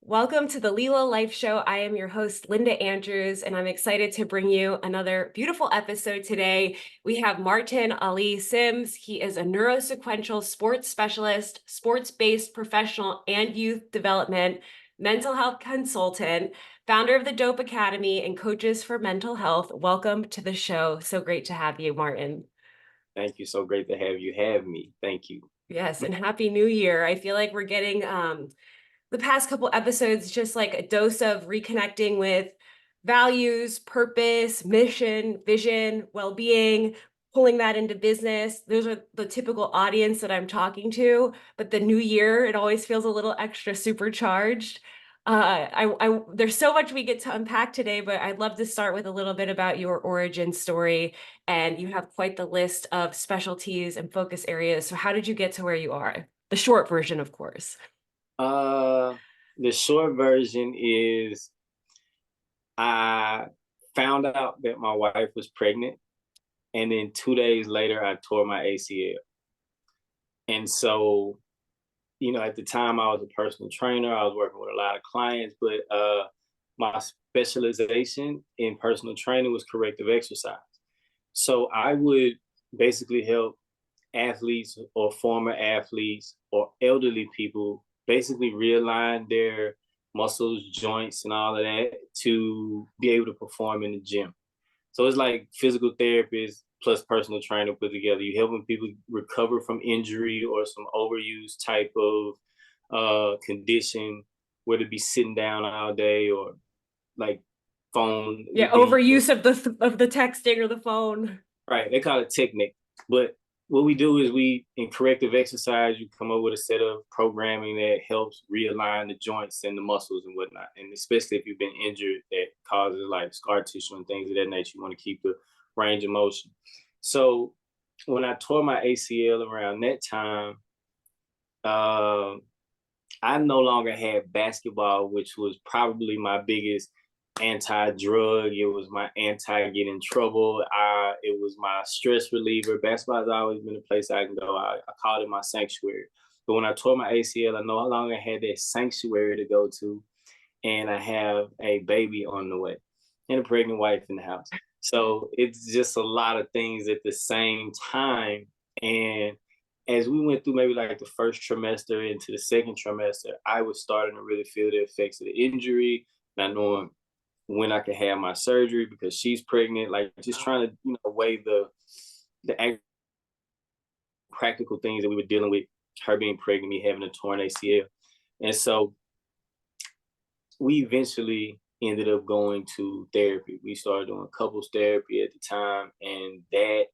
Welcome to the Lila Life Show. I am your host, Linda Andrews, and I'm excited to bring you another beautiful episode today. We have Martin Ali Sims. He is a neurosequential sports specialist, sports-based professional and youth development, mental health consultant, founder of the Dope Academy, and coaches for mental health. Welcome to the show. So great to have you, Martin. Thank you. So great to have you have me. Thank you. Yes, and Happy New Year. I feel like we're getting the past couple episodes just like a dose of reconnecting with values, purpose, mission, vision, well-being, pulling that into business. Those are the typical audience that I'm talking to, but the new year, it always feels a little extra supercharged. There's so much we get to unpack today, but I'd love to start with a little bit about your origin story. And you have quite the list of specialties and focus areas. So how did you get to where you are? The short version, of course. Uh, the short version is I found out that my wife was pregnant, and then 2 days later, I tore my ACL. And so, at the time, I was a personal trainer. I was working with a lot of clients, but my specialization in personal training was corrective exercise. So I would basically help athletes or former athletes or elderly people basically realign their muscles, joints, and all of that to be able to perform in the gym. So it's like physical therapists plus personal trainer put together. You're helping people recover from injury or some overuse type of condition, whether it be sitting down all day or like phone. Yeah, overuse of the texting or the phone. Right, they call it technique. But what we do is we, in corrective exercise, you come up with a set of programming that helps realign the joints and the muscles and whatnot. And especially if you've been injured, that causes like scar tissue and things of that nature, you want to keep the range of motion. So when I tore my ACL around that time, uh, I no longer had basketball, which was probably my biggest anti-drug. It was my anti-get in trouble. It was my stress reliever. Basketball has always been a place I can go. I called it my sanctuary. But when I tore my ACL, I no longer had that sanctuary to go to, and I have a baby on the way and a pregnant wife in the house. So it's just a lot of things at the same time. And as we went through maybe like the first trimester into the second trimester, I was starting to really feel the effects of the injury, not knowing when I could have my surgery because she's pregnant, like just trying to, weigh the practical things that we were dealing with, her being pregnant, me having a torn ACL. And so we eventually ended up going to therapy. We started doing couples therapy at the time, and it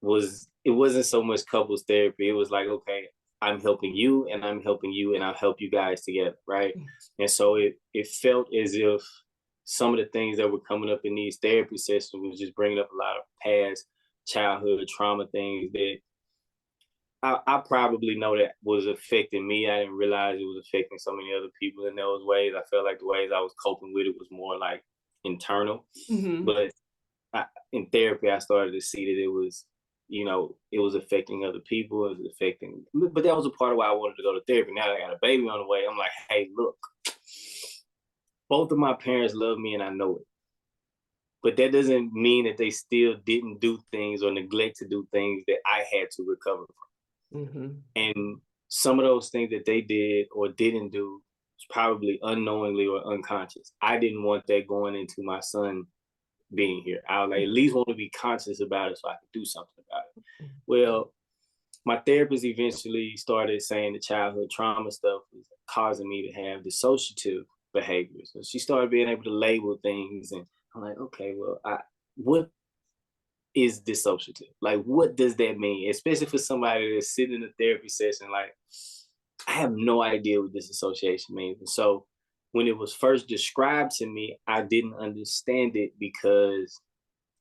wasn't so much couples therapy. It was like, okay, I'm helping you and I'm helping you and I'll help you guys together, right? And so it felt as if some of the things that were coming up in these therapy sessions was just bringing up a lot of past childhood trauma things that I probably know that was affecting me. I didn't realize it was affecting so many other people in those ways. I felt like the ways I was coping with it was more like internal. Mm-hmm. But in therapy, I started to see that it was affecting other people. It was affecting, but that was a part of why I wanted to go to therapy. Now that I got a baby on the way, I'm like, hey, look, both of my parents love me and I know it. But that doesn't mean that they still didn't do things or neglect to do things that I had to recover from. Mm-hmm. And some of those things that they did or didn't do was probably unknowingly or unconscious. I didn't want that going into my son being here. I would like, at least want to be conscious about it so I could do something about it. Well, my therapist eventually started saying the childhood trauma stuff was causing me to have dissociative behaviors. So she started being able to label things, and I'm like, okay, well, what is dissociative? Like, what does that mean? Especially for somebody that's sitting in a therapy session, like, I have no idea what disassociation means. And so when it was first described to me, I didn't understand it because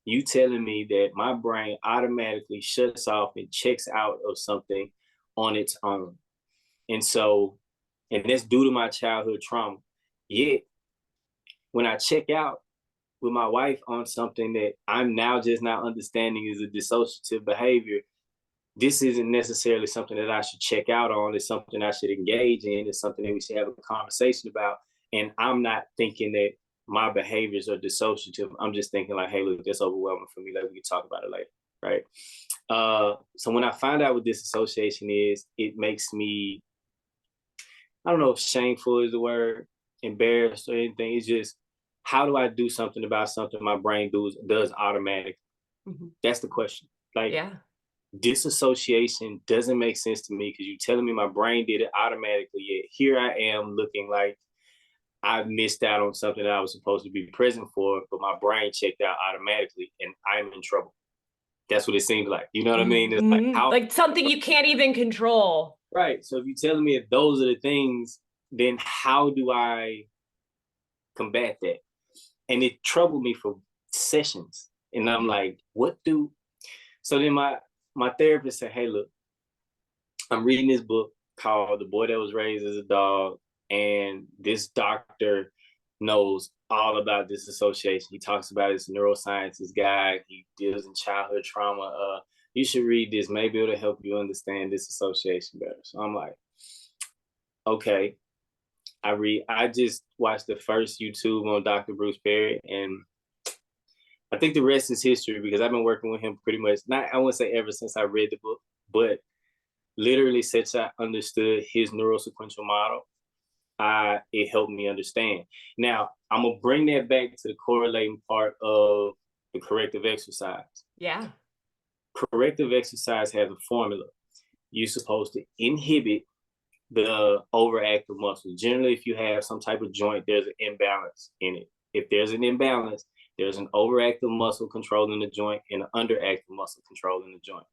you telling me that my brain automatically shuts off and checks out of something on its own. And so, and that's due to my childhood trauma. Yet, when I check out with my wife on something that I'm now just not understanding is a dissociative behavior, this isn't necessarily something that I should check out on. It's something I should engage in. It's something that we should have a conversation about. And I'm not thinking that my behaviors are dissociative. I'm just thinking like, hey, look, that's overwhelming for me. Like, we can talk about it later, right? So when I find out what disassociation is, it makes me, I don't know if shameful is the word, embarrassed or anything. It's just, how do I do something about something my brain does automatically? Mhm. That's the question. Like, Yeah. disassociation doesn't make sense to me because you're telling me my brain did it automatically, yet here I am looking like I missed out on something that I was supposed to be present for, but my brain checked out automatically and I'm in trouble. That's what it seems like. You know what I mean? It's like, Mhm. how, Like something you can't even control. right? So if you're telling me that those are the things, then how do I combat that? And it troubled me for sessions. And I'm like, what do, so then my therapist said, hey, look, I'm reading this book called The Boy That Was Raised as a Dog, and this doctor knows all about disassociation. He talks about it. It's a neuroscience guy. He deals in childhood trauma. You should read this. Maybe it'll help you understand disassociation better. So I'm like, okay. I just watched the first YouTube on Dr. Bruce Perry, and I think the rest is history because I've been working with him pretty much, not, I wouldn't say ever since I read the book, but literally since I understood his neurosequential model, it helped me understand. Now, I'm gonna bring that back to the correlating part of the corrective exercise. Yeah. Corrective exercise has a formula. You're supposed to inhibit the overactive muscles. Generally, if you have some type of joint, there's an imbalance in it. If there's an imbalance, there's an overactive muscle controlling the joint and an underactive muscle controlling the joint.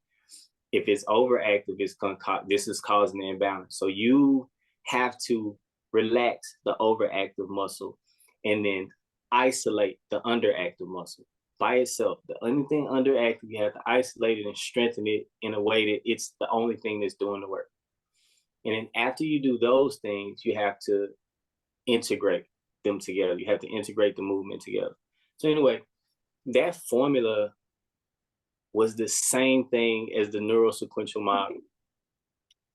If it's overactive, this is causing the imbalance. So you have to relax the overactive muscle and then isolate the underactive muscle by itself. The only thing underactive, you have to isolate it and strengthen it in a way that it's the only thing that's doing the work. And then after you do those things, you have to integrate them together. You have to integrate the movement together. So anyway, that formula was the same thing as the neurosequential model,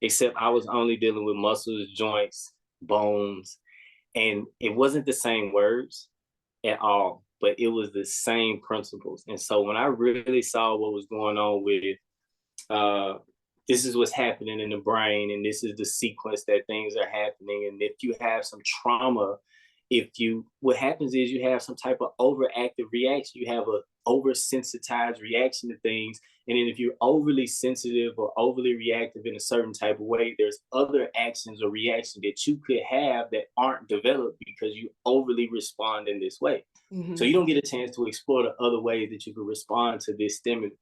except I was only dealing with muscles, joints, bones, and it wasn't the same words at all, but it was the same principles. And so when I really saw what was going on with uh, this is what's happening in the brain, and this is the sequence that things are happening. And if you have some trauma, what happens is you have some type of overactive reaction. You have a oversensitized reaction to things. And then if you're overly sensitive or overly reactive in a certain type of way, there's other actions or reactions that you could have that aren't developed because you overly respond in this way. Mm-hmm. So you don't get a chance to explore the other ways that you can respond to this stimulus.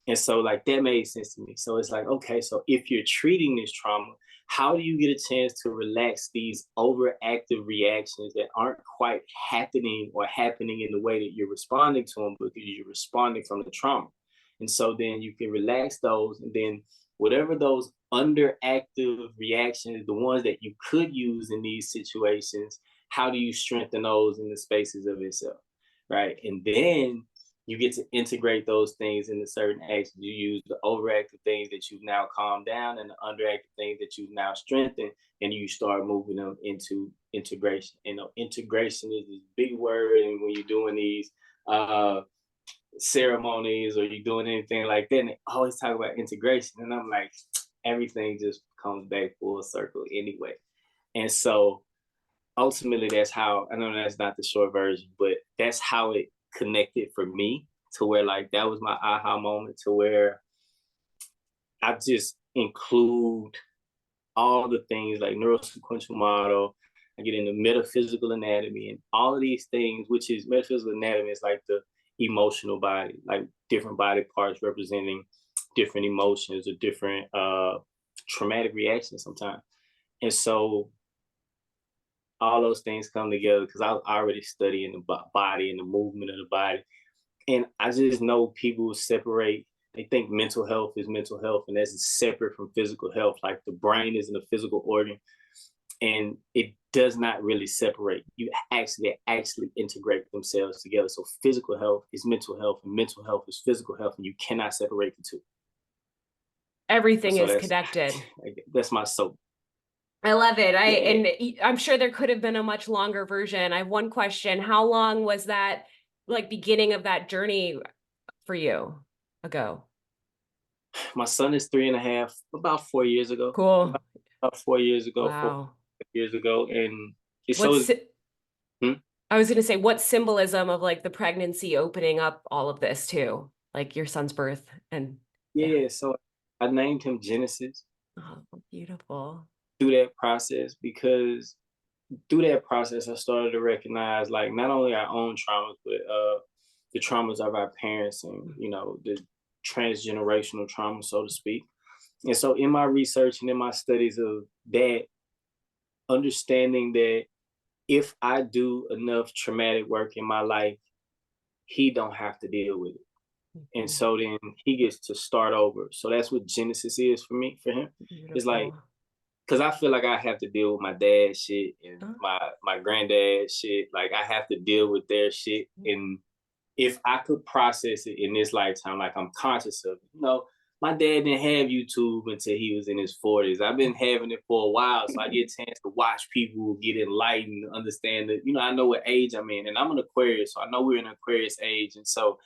And so like that made sense to me. So it's like, okay, so if you're treating this trauma, how do you get a chance to relax these overactive reactions that aren't quite happening or happening in the way that you're responding to them because you're responding from the trauma? And so then you can relax those, and then whatever those underactive reactions, the ones that you could use in these situations, how do you strengthen those in the spaces of itself? Right. And then you get to integrate those things into certain actions. You use the overactive things that you've now calmed down and the underactive things that you've now strengthened, and you start moving them into integration. And integration is this big word, and when you're doing these ceremonies or you're doing anything like that, and they always talk about integration, and I'm like, everything just comes back full circle anyway. And so ultimately, that's how, I know that's not the short version, but that's how it connected for me, to where like that was my aha moment, to where I just include all the things like neurosequential model. I get into metaphysical anatomy and all of these things, which is metaphysical anatomy is like the emotional body, like different body parts representing different emotions or different traumatic reactions sometimes. And so all those things come together because I was already studying the body and the movement of the body. And I just know people separate, they think mental health is mental health, and that's separate from physical health. Like the brain isn't a physical organ, and it does not really separate. You actually integrate themselves together. So physical health is mental health, and mental health is physical health, and you cannot separate the two. Everything So is connected. that's my soap. I love it. Yeah. And I'm sure there could have been a much longer version. I have one question. How long was that like beginning of that journey for you ago? My son is 3.5, about 4 years ago. Cool. About 4 years ago, four Wow. years ago. And it's so What's hmm? I was going to say, what symbolism of like the pregnancy opening up all of this too, like your son's birth and yeah. Yeah, so I named him Genesis Oh, beautiful. through that process, because through that process I started to recognize like not only our own traumas, but the traumas of our parents and the transgenerational trauma, so to speak. And so in my research and in my studies of that, understanding that if I do enough traumatic work in my life, he don't have to deal with it. And Mhm. so then he gets to start over. So that's what Genesis is for me, for him. It's like, Beautiful. because I feel like I have to deal with my dad's shit and Oh, my granddad's shit. Like I have to deal with their shit. And if I could process it in this lifetime, like I'm conscious of it. My dad didn't have YouTube until he was in his 40s. I've been having it for a while, so I get a chance to watch people get enlightened, understand that, I know what age I'm in, and I'm an Aquarius, so I know we're in Aquarius age. And so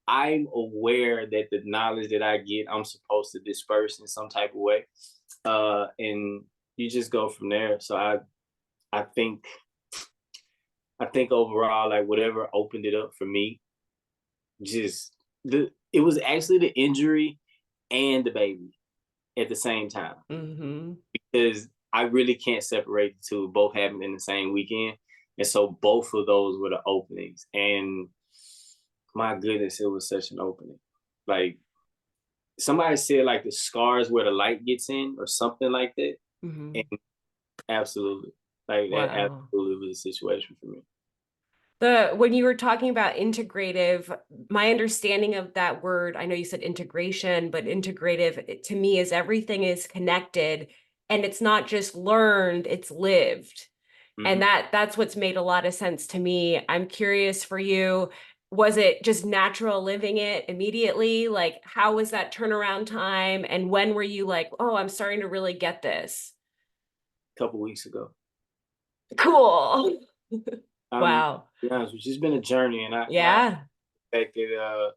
I'm aware that the knowledge that I get, I'm supposed to disperse in some type of way. And you just go from there. So I think overall, like whatever opened it up for me, just it was actually the injury and the baby at the same time, mm-hmm. because I really can't separate the two. Both happened in the same weekend, and so both of those were the openings. And my goodness, it was such an opening. Like somebody said, like the scars where the light gets in, or something like that. Mm-hmm. And absolutely, like that Wow. absolutely was a situation for me. When you were talking about integrative, my understanding of that word, I know you said integration, but integrative to me is everything is connected and it's not just learned, it's lived. And Hmm. that's what's made a lot of sense to me. I'm curious for you, was it just natural living it immediately? Like how was that turnaround time and when were you like, "Oh, I'm starting to really get this." A couple weeks ago. Cool. I'm Wow. to be honest with you, it's been a journey, and my Yeah. fact that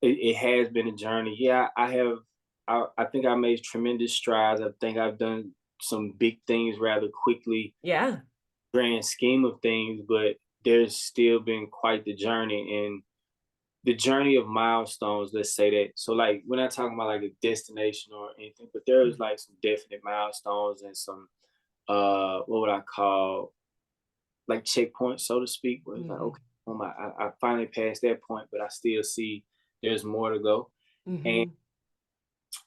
it has been a journey. Yeah, I have. I think I made tremendous strides. I think I've done some big things rather quickly, Yeah. grand scheme of things, but there's still been quite the journey, and the journey of milestones, let's say that. So like we're not talking about like a destination or anything, but there's like some definite milestones and some what would I call, like checkpoints, so to speak, where it's like, Mm-hmm. okay, I finally passed that point, but I still see there's more to go. And Mm-hmm.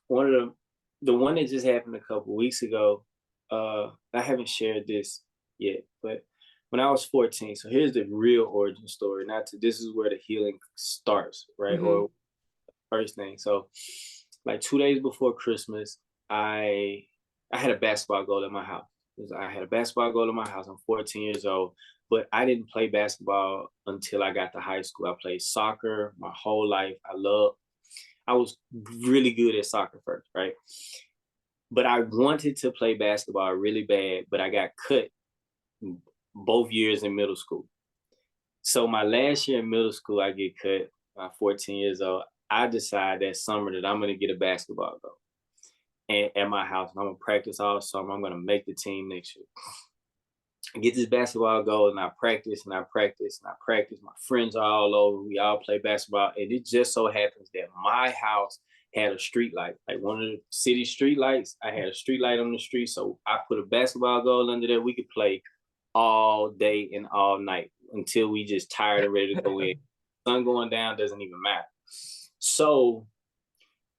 one of the one that just happened a couple weeks ago, I haven't shared this yet, but when I was 14, so here's the real origin story. This is where the healing starts, right? Mm-hmm. Or first thing. So like 2 days before Christmas, I I had a basketball goal at my house. I had a basketball goal in my house. I'm 14 years old, but I didn't play basketball until I got to high school. I played soccer my whole life. I was really good at soccer first, right? But I wanted to play basketball really bad, but I got cut both years in middle school. So my last year in middle school, I get cut. 14 years old. I decide that summer that I'm gonna get a basketball goal and at my house. And I'm gonna practice all summer. I'm gonna make the team next year. I get this basketball goal and I practice and I practice and I practice. My friends are all over. We all play basketball. And it just so happens that my house had a street light, like one of the city street lights. I had a street light on the street. So I put a basketball goal under there. We could play all day and all night until we just tired and ready to go in. Sun going down doesn't even matter. So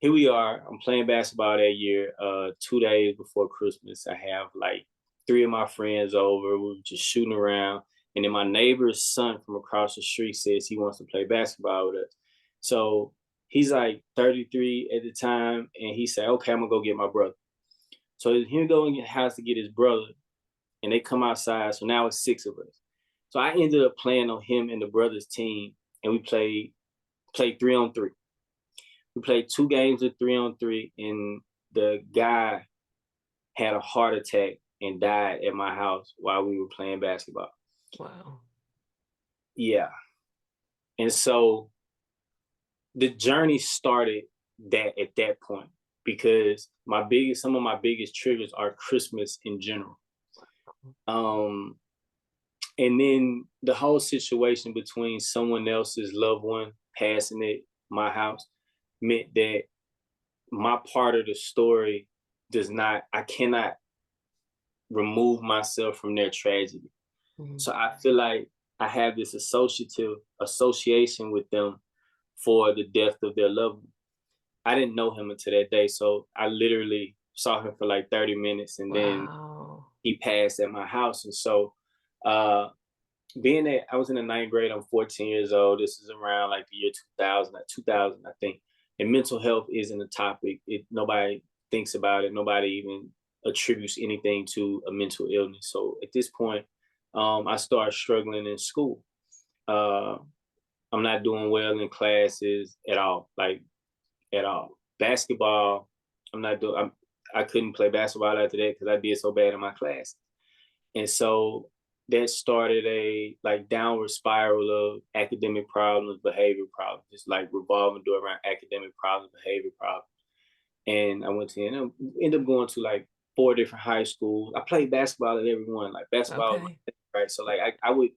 here we are. I'm playing basketball that year. 2 days before Christmas, I have like three of my friends over. We were just shooting around. And then my neighbor's son from across the street says he wants to play basketball with us. So he's like 33 at the time. And he said, okay, I'm going to go get my brother. So he go in the house to get his brother. And they come outside. So now it's six of us. So I ended up playing on him and the brothers team. And we played 3-on-3. We played 2 games of 3-on-3, and the guy had a heart attack and died at my house while we were playing basketball. Wow. Yeah. And so the journey started at that point, because some of my biggest triggers are Christmas in general. Um, and then the whole situation between someone else's loved one passing at my house meant that my part of the story I cannot remove myself from their tragedy. Mhm. So I feel like I have this association with them for the death of their loved one. I didn't know him until that day, so I literally saw him for like 30 minutes, and then Wow. he passed at my house. And so, uh, being that I was in the ninth grade, I'm 14 years old. This is around like the year 2000, I think. And mental health isn't a topic. Nobody thinks about it. Nobody even attributes anything to a mental illness. So at this point, I started struggling in school. Uh, I'm not doing well in classes at all, like at all. Basketball, I'm not doing. I couldn't play basketball after that because I did so bad in my class. And so that started a like downward spiral of academic problems, behavior problems, just like revolving door around academic problems, behavior problems. And I went to end up going to like 4 different high schools. I played basketball at every one, like basketball, Okay. right? So like I would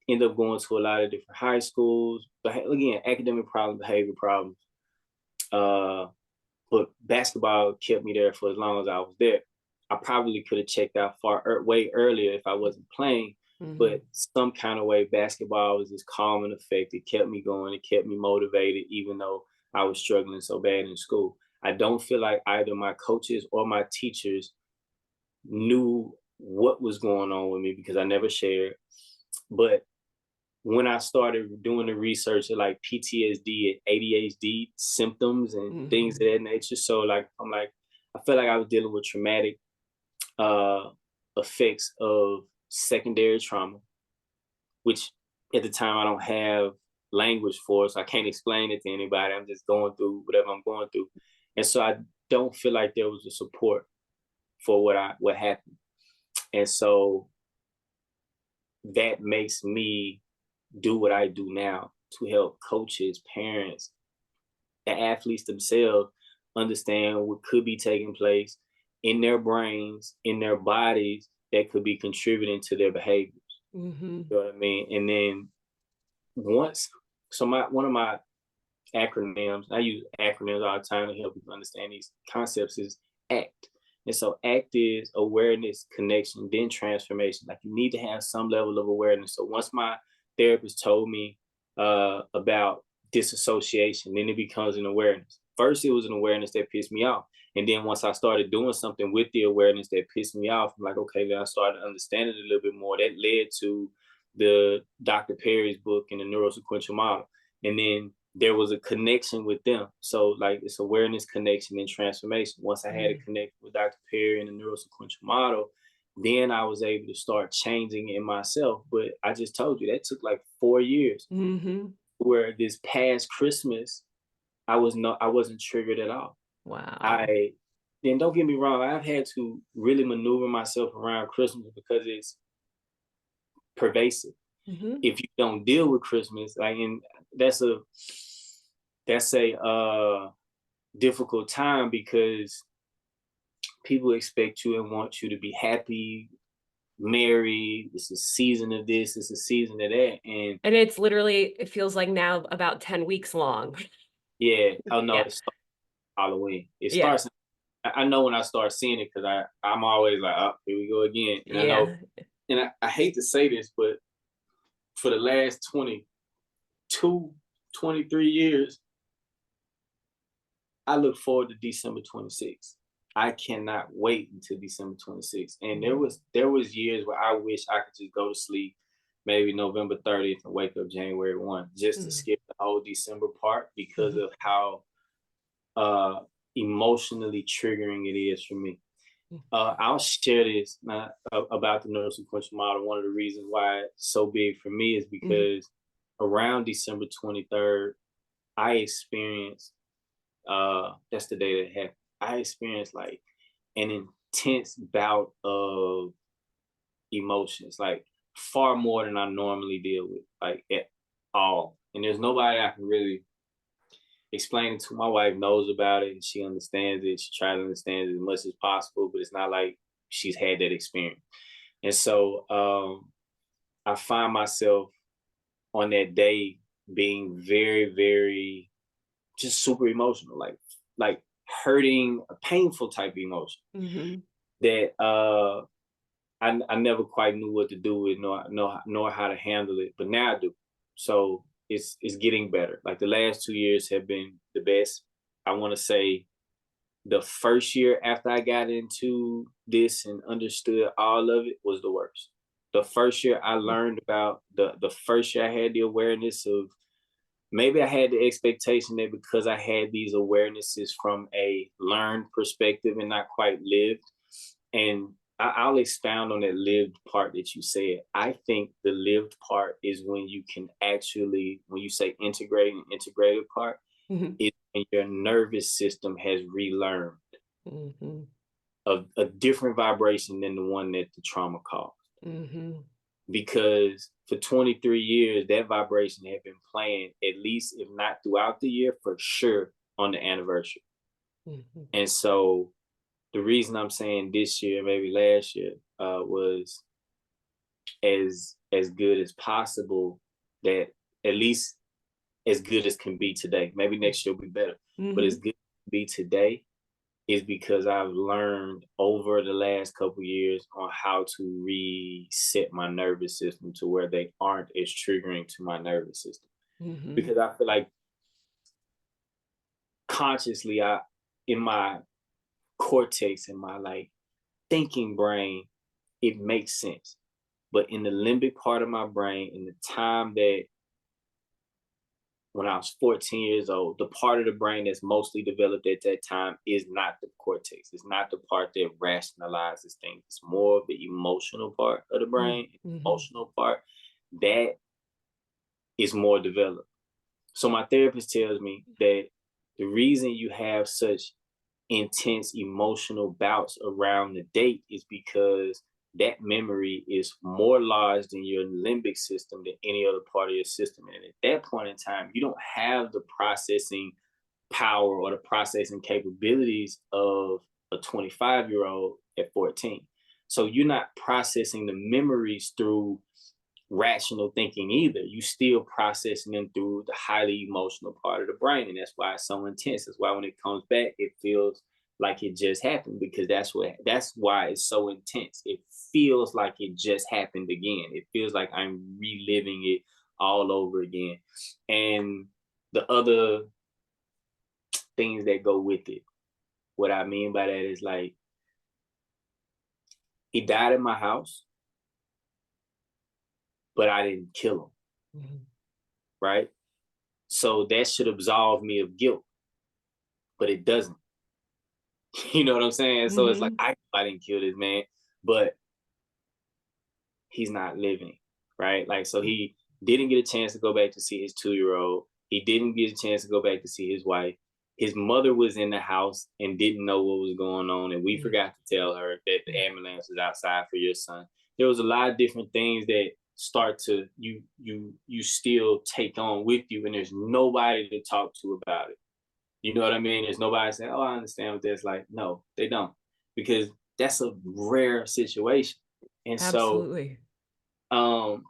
end up going to a lot of different high schools, but again, academic problems, behavior problems. Uh, but basketball kept me there for as long as I was there. I probably could have checked out way earlier if I wasn't playing, but Mhm. some kind of way, basketball was this calming effect. It kept me going. It kept me motivated, even though I was struggling so bad in school. I don't feel like either my coaches or my teachers knew what was going on with me because I never shared. But when I started doing the research of like PTSD and ADHD symptoms and things of Mhm. that nature, so like I felt like I was dealing with traumatic uh, effects of secondary trauma, which at the time I don't have language for, so I can't explain it to anybody. I'm just going through whatever I'm going through, and so I don't feel like there was a support for what happened, and so that makes me do what I do now to help coaches, parents, the athletes themselves understand what could be taking place in their brains, in their bodies that could be contributing to their behaviors. Mhm. You know what I mean? And then once, so one of my acronyms, I use acronyms all the time to help people understand these concepts, is ACT. And so ACT is awareness, connection, then transformation. Like you need to have some level of awareness. So once my therapist told me about disassociation, then it becomes an awareness. First, it was an awareness that pissed me off. And then once I started doing something with the awareness that pissed me off, I'm like, okay, then I started understanding it a little bit more. That led to the Dr. Perry's book and the Neurosequential Model. And then there was a connection with them. So like it's awareness, connection, and transformation. Once I had a Mhm. connection with Dr. Perry and the Neurosequential Model, then I was able to start changing in myself. But I just told you that took like 4 years. Mhm. Where this past Christmas, I wasn't triggered at all. Wow. I Then don't get me wrong, I've had to really maneuver myself around Christmas because it's pervasive. Mhm. If you don't deal with Christmas, like, and that's a that's a difficult time because people expect you and want you to be happy, merry. It's a season of this, it's a season of that. And And it's literally it feels like now about 10 weeks long. yeah, oh no, Yeah. it starts Halloween. It Yeah. starts, I know when I start seeing it because I'm always like, oh, here we go again. And I know, Yeah. and I hate to say this, but for the last 22, 23 years, I look forward to December 26th. I cannot wait until December 26th. And Mhm. there was years where I wish I could just go to sleep maybe November 30th and wake up January 1 just to Mhm. skip the whole December part because Mhm. of how uh emotionally triggering it is for me. I'll share this about the neurosequential model. One of the reasons why it's so big for me is Mhm. because around December 23rd, I experienced That's the day that happened. I experienced like an intense bout of emotions, like far more than I normally deal with, like at all. And there's nobody I can really explain it to. My wife knows about it and she understands it. She tries to understand it as much as possible, but it's not like she's had that experience. And so I find myself on that day being very, very just super emotional, like hurting, a painful type of emotion Mm-hmm. that I never quite knew what to do with, nor how to handle it, but now I do. So it's getting better. Like the last 2 years have been the best. I want to say the first year after I got into this and understood all of it was the worst. The first year I learned about the first year I had the awareness of, maybe I had the expectation that because I had these awarenesses from a learned perspective and not quite lived. And I'll expound on that lived part that you said. I think the lived part is when you can actually, when you say integrate and integrated part, Mm-hmm. is when your nervous system has relearned Mm-hmm. a different vibration than the one that the trauma caused. Mm-hmm. Because for 23 years, that vibration had been playing, at least if not throughout the year, for sure on the anniversary. Mm-hmm. And so the reason I'm saying this year, maybe last year, was as good as possible, that at least as good as can be today. Maybe next year will be better, but Mm-hmm. as good as can be today is because I've learned over the last couple years on how to reset my nervous system to where they aren't as triggering to my nervous system. Mm-hmm. Because I feel like consciously, in my cortex, in my like thinking brain, it makes sense. But in the limbic part of my brain, in the time that when I was 14 years old, the part of the brain that's mostly developed at that time is not the cortex. It's not the part that rationalizes things. It's more of the emotional part of the brain, Mm-hmm. emotional part that is more developed. So my therapist tells me that the reason you have such intense emotional bouts around the date is because that memory is more lodged in your limbic system than any other part of your system. And at that point in time, you don't have the processing power or the processing capabilities of a 25-year-old at 14. So you're not processing the memories through rational thinking either. You still processing them through the highly emotional part of the brain. And that's why it's so intense. That's why when it comes back, it feels like it just happened, because that's why it's so intense. It feels like it just happened again. It feels like I'm reliving it all over again. And the other things that go with it, what I mean by that is like, he died in my house, but I didn't kill him. Mm-hmm. Right? So that should absolve me of guilt, but it doesn't. You know what I'm saying? So it's like, Mm-hmm. I didn't kill this man, but he's not living, right? Like, so he didn't get a chance to go back to see his 2-year-old. He didn't get a chance to go back to see his wife. His mother was in the house and didn't know what was going on, and we forgot to tell her that the ambulance was outside for your son. There was a lot of different things that start to you still take on with you, and there's nobody to talk to about it. You know what I mean? There's nobody saying, "Oh, I understand what that's like." No, they don't, because that's a rare situation. And so, Absolutely. um,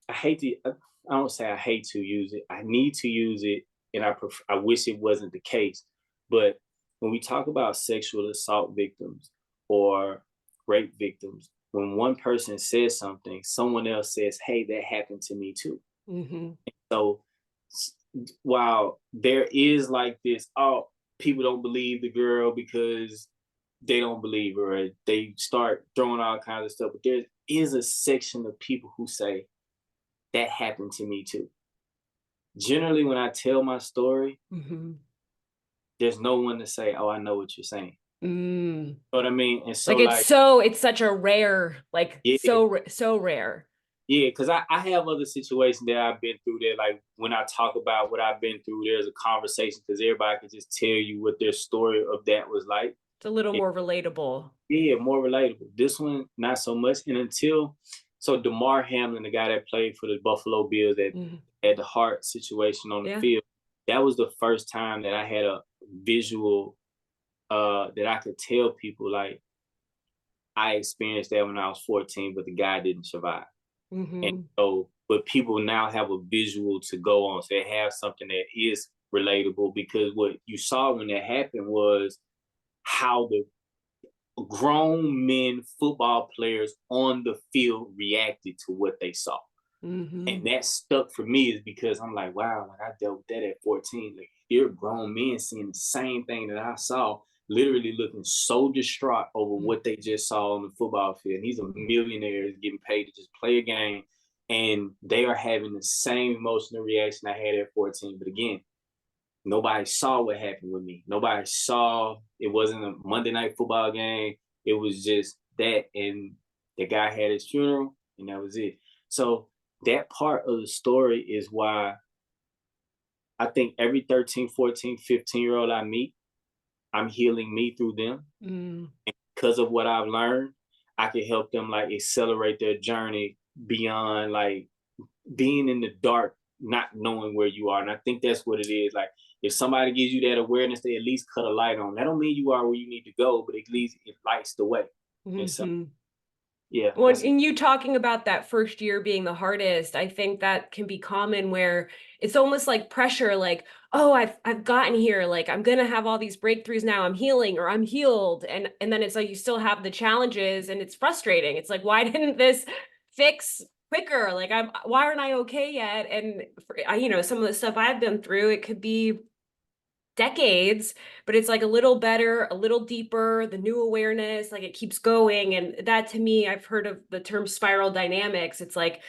I hate to. I don't say I hate to use it. I need to use it, and I wish it wasn't the case. But when we talk about sexual assault victims or rape victims, when one person says something, someone else says, "Hey, that happened to me too." Mm-hmm. So while there is like this, oh, people don't believe the girl because they don't believe her, or they start throwing all kinds of stuff. But there is a section of people who say, that happened to me too. Generally, when I tell my story, Mm-hmm. there's no one to say, oh, I know what you're saying. Mm. You know what I mean? And so Like like, it's such a rare, like yeah, so rare. Yeah, because I have other situations that I've been through that, like, when I talk about what I've been through, there's a conversation because everybody can just tell you what their story of that was like. It's a little It, more relatable. yeah, more relatable. This one, not so much. And so DeMar Hamlin, the guy that played for the Buffalo Bills that Mhm. had the heart situation on the Yeah. field, that was the first time that I had a visual that I could tell people, like, I experienced that when I was 14, but the guy didn't survive. And Hmm. so, but people now have a visual to go on. So they have something that is relatable, because what you saw when that happened was how the grown men football players on the field reacted to what they saw. And Hmm. that stuck for me, is because I'm like, wow, like, I dealt with that at 14. Like, you're grown men seeing the same thing that I saw, literally looking so distraught over what they just saw on the football field. And he's a millionaire getting paid to just play a game. And they are having the same emotional reaction I had at 14. But again, nobody saw what happened with me. Nobody saw, it wasn't a Monday night football game. It was just that. And the guy had his funeral, and that was it. So that part of the story is why I think every 13, 14, 15-year-old I meet, I'm healing me through them. Mm. Because of what I've learned, I can help them, like, accelerate their journey beyond, like, being in the dark, not knowing where you are. And I think that's what it is. Like, if somebody gives you that awareness, they at least cut a light on. That don't mean you are where you need to go, but at least it lights the way. And so, Hmm. yeah, Well, that's in you talking about that first year being the hardest, I think that can be common where it's almost like pressure, like, oh, I've gotten here, like I'm gonna have all these breakthroughs now, I'm healing or I'm healed. And then it's like you still have the challenges and it's frustrating. It's like, why didn't this fix quicker? Like why aren't I okay yet? And some of the stuff I've been through, it could be decades, but it's like a little better, a little deeper, the new awareness, like it keeps going. And that to me, I've heard of the term spiral dynamics. It's like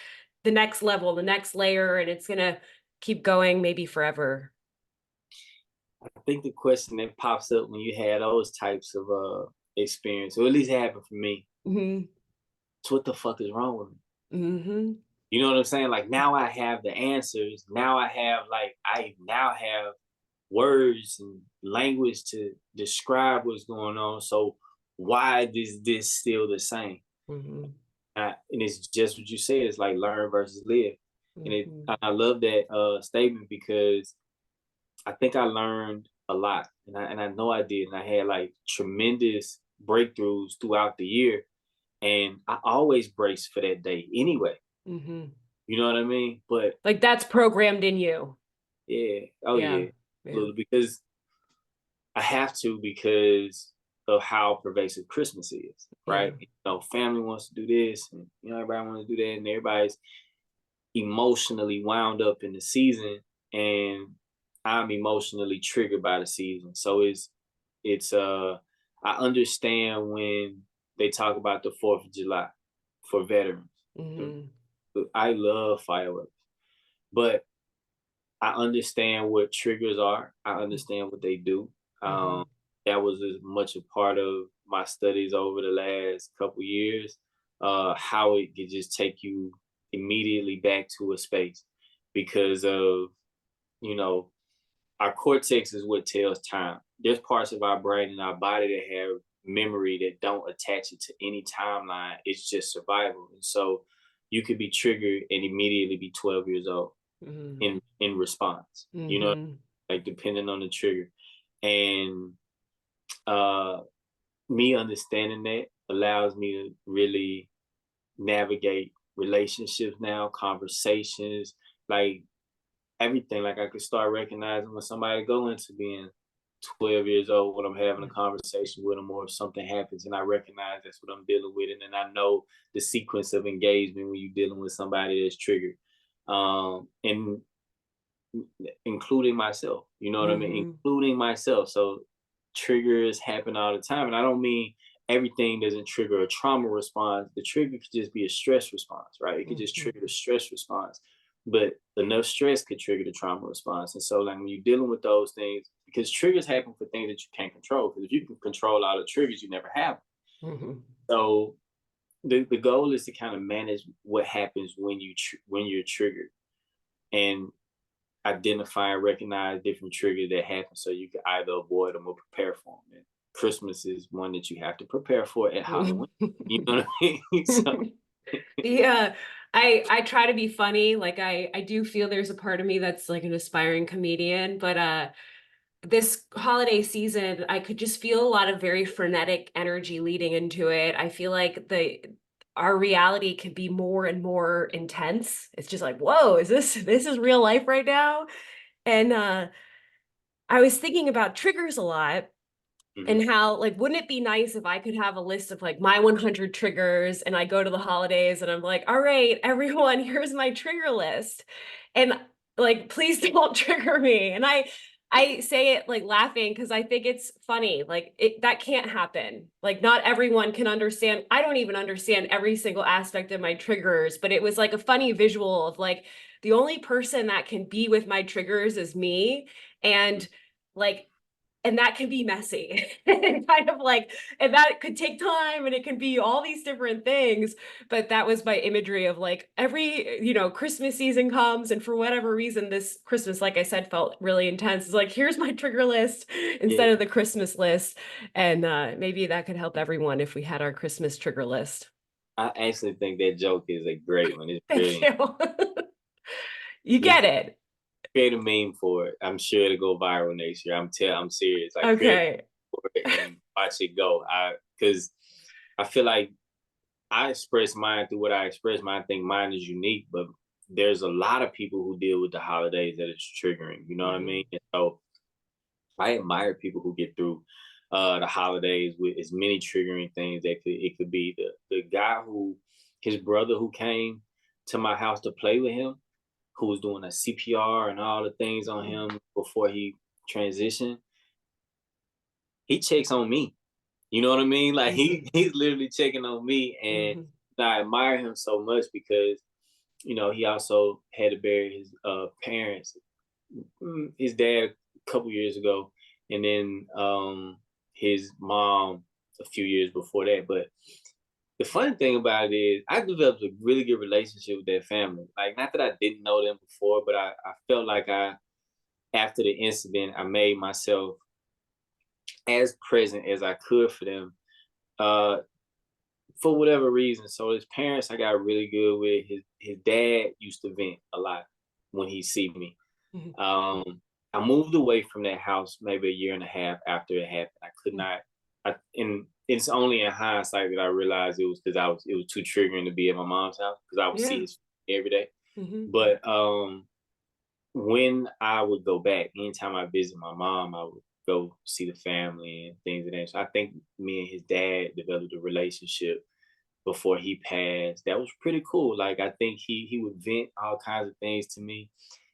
the next level, the next layer, and it's going to keep going maybe forever. I think the question that pops up when you had those types of experience, or at least it happened for me, Hmm. it's what the fuck is wrong with me? Hmm. You know what I'm saying? Like, now I have the answers. Now I now have words and language to describe what's going on. So why is this still the same? Hmm. And it's just what you said. It's like learn versus live. And Hmm. I love that statement, because I think I learned a lot, and I know I did, and I had, like, tremendous breakthroughs throughout the year, and I always brace for that day anyway. Hmm. You know what I mean? But Like that's programmed in you. yeah, oh Yeah. yeah, Yeah. absolutely, because I have to, because of how pervasive Christmas is, Yeah. right? Family wants to do this, and everybody wants to do that, and everybody's emotionally wound up in the season, and I'm emotionally triggered by the season. So it's I understand when they talk about the 4th of July for veterans. Hmm. I love fireworks, but I understand what triggers are. I understand what they do. Um, Hmm. that was as much a part of my studies over the last couple years. How it could just take you immediately back to a space, because of, you know our cortex is what tells time. There's parts of our brain and our body that have memory that don't attach it to any timeline. It's just survival. And so you could be triggered and immediately be 12 years old Hmm. in response. Hmm. Like, depending on the trigger. And uh me understanding that allows me to really navigate relationships now, conversations, like everything. Like, I could start recognizing when somebody go into being 12 years old, when I'm having a conversation with them, or if something happens and I recognize that's what I'm dealing with. And then I know the sequence of engagement when you're dealing with somebody that's triggered. And including myself, you know what I mean? Hmm. Including myself. So triggers happen all the time. And I don't mean everything doesn't trigger a trauma response. The trigger could just be a stress response, right? It could just Hmm. trigger the stress response. But enough stress could trigger the trauma response. And so, like, when you're dealing with those things, because triggers happen for things that you can't control. Because if you can control all the triggers, you never have them. Hmm. So the goal is to kind of manage what happens when when you're triggered, and identify and recognize different triggers that happen so you can either avoid them or prepare for them. And Christmas is one that you have to prepare for at Halloween. You know what I mean? So Yeah, I try to be funny. Like I do feel there's a part of me that's like an aspiring comedian, but this holiday season, I could just feel a lot of very frenetic energy leading into it. I feel like the our reality can be more and more intense. It's just like, whoa, this is real life right now? And I was thinking about triggers a lot mhm, and how like wouldn't it be nice if I could have a list of like my 100 triggers and I go to the holidays and I'm like, all right, everyone, here's my trigger list. And like please don't trigger me. And I say it like laughing because I think it's funny. Like that can't happen. Like not everyone can understand. I don't even understand every single aspect of my triggers, but it was like a funny visual of like the only person that can be with my triggers is me. And like and that can be messy and kind of like and that could take time and it can be all these different things, but that was my imagery of like every Christmas season comes and for whatever reason this Christmas, like I said, felt really intense. It's like here's my trigger list yeah, instead of the Christmas list, and maybe that could help everyone if we had our Christmas trigger list. I actually think that joke is a great one. It's Thank brilliant. you. You Just get it. create a meme for it. I'm sure it'll go viral next year. I'm serious. Like create Okay. for it and watch it go. Because I feel like I express mine through what I express. Mine, I think mine is unique, but there's a lot of people who deal with the holidays that it's triggering. You know what I mean? Mhm. And so I admire people who get through the holidays with as many triggering things that it could be. The guy who his brother who came to my house to play with him, who was doing a CPR and all the things on Mhm. him before he transitioned. He checks on me. You know what I mean? Like Mhm. he's literally checking on me, and Mhm. I admire him so much because he also had to bury his parents, his dad a couple years ago, and then his mom a few years before that. But the funny thing about it is I developed a really good relationship with that family. Like not that I didn't know them before, but I felt like after the incident I made myself as present as I could for them. Uh for whatever reason. So his parents I got really good with. His dad used to vent a lot when he see me. Mhm. Um, I moved away from that house maybe a year and a half after it happened. I could Mhm. not. And it's only in hindsight that I realized it was because it was too triggering to be at my mom's house because I would see Yeah. his every day. Mhm. But when I would go back, anytime I visit my mom, I would go see the family and things of that. So I think me and his dad developed a relationship before he passed. That was pretty cool. Like I think he would vent all kinds of things to me.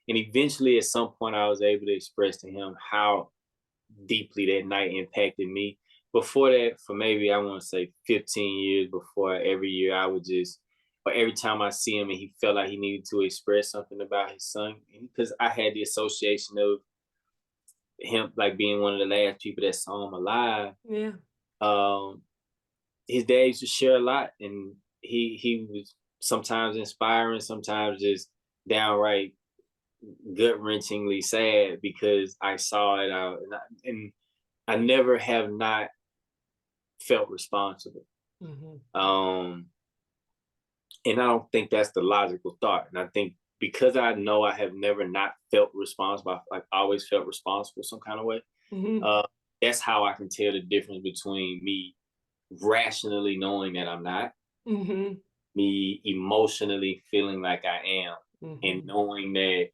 And eventually at some point I was able to express to him how deeply that night impacted me. Before that, for maybe I want to say 15 years before, every year I would just or every time I see him and he felt like he needed to express something about his son, because I had the association of him like being one of the last people that saw him alive. Yeah. Um, his dad used to share a lot, and he was sometimes inspiring, sometimes just downright gut wrenchingly sad because I saw it out, and I never have not felt responsible. Mhm. Um, and I don't think that's the logical thought. And I think because I know I have never not felt responsible, like always felt responsible some kind of way. Mhm. Uh, that's how I can tell the difference between me rationally knowing that I'm not, Mhm. me emotionally feeling like I am, and Mhm. knowing that